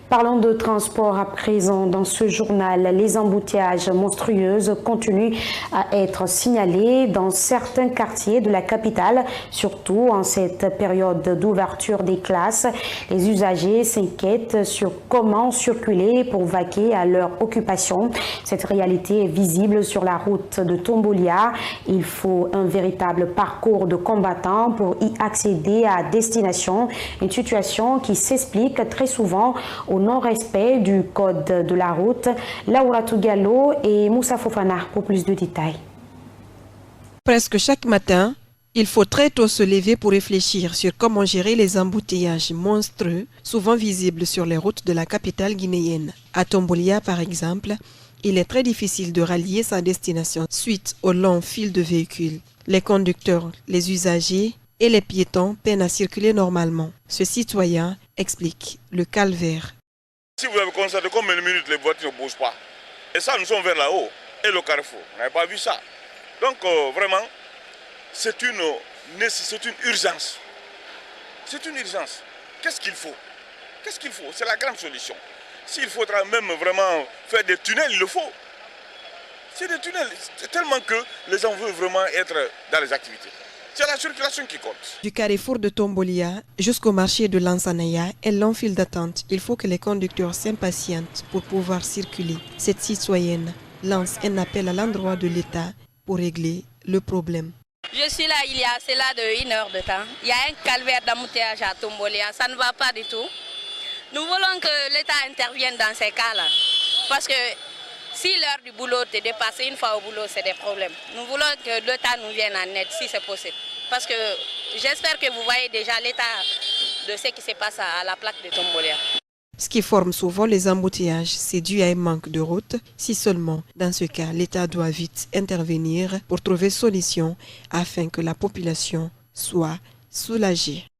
Parlons de transport à présent. Dans ce journal, les embouteillages monstrueux continuent à être signalés dans certains quartiers de la capitale, surtout en cette période d'ouverture des classes. Les usagers s'inquiètent sur comment circuler pour vaquer à leur occupation. Cette réalité est visible sur la route de Tombolia. Il faut un véritable parcours de combattants pour y accéder à destination. Une situation qui s'explique très souvent au non-respect du code de la route. Laura Tougallo et Moussa Fofana pour plus de détails. Presque chaque matin, il faut très tôt se lever pour réfléchir sur comment gérer les embouteillages monstrueux, souvent visibles sur les routes de la capitale guinéenne. À Tombolia, par exemple, il est très difficile de rallier sa destination suite au long fil de véhicules. Les conducteurs, les usagers et les piétons peinent à circuler normalement. Ce citoyen explique le calvaire. Si vous avez constaté combien de minutes les voitures ne bougent pas, et ça nous sommes vers là-haut, et le carrefour, on n'avait pas vu ça. Donc vraiment, c'est une urgence. C'est une urgence. Qu'est-ce qu'il faut? Qu'est-ce qu'il faut? C'est la grande solution. S'il faudra même vraiment faire des tunnels, il le faut. C'est des tunnels, c'est tellement que les gens veulent vraiment être dans les activités. C'est la circulation qui compte. Du carrefour de Tombolia jusqu'au marché de Lansanaya, un long fil d'attente. Il faut que les conducteurs s'impatientent pour pouvoir circuler. Cette citoyenne lance un appel à l'endroit de l'État pour régler le problème. Je suis là, il y a cela de 1 heure de temps. Il y a un calvaire d'embouteillage à Tombolia, ça ne va pas du tout. Nous voulons que l'État intervienne dans ces cas-là. Parce que si l'heure du boulot est dépassée, une fois au boulot, c'est des problèmes. Nous voulons que l'État nous vienne en aide, si c'est possible. Parce que j'espère que vous voyez déjà l'état de ce qui se passe à la plaque de Tombolia. Ce qui forme souvent les embouteillages, c'est dû à un manque de route. Si seulement, dans ce cas, l'État doit vite intervenir pour trouver solution afin que la population soit soulagée.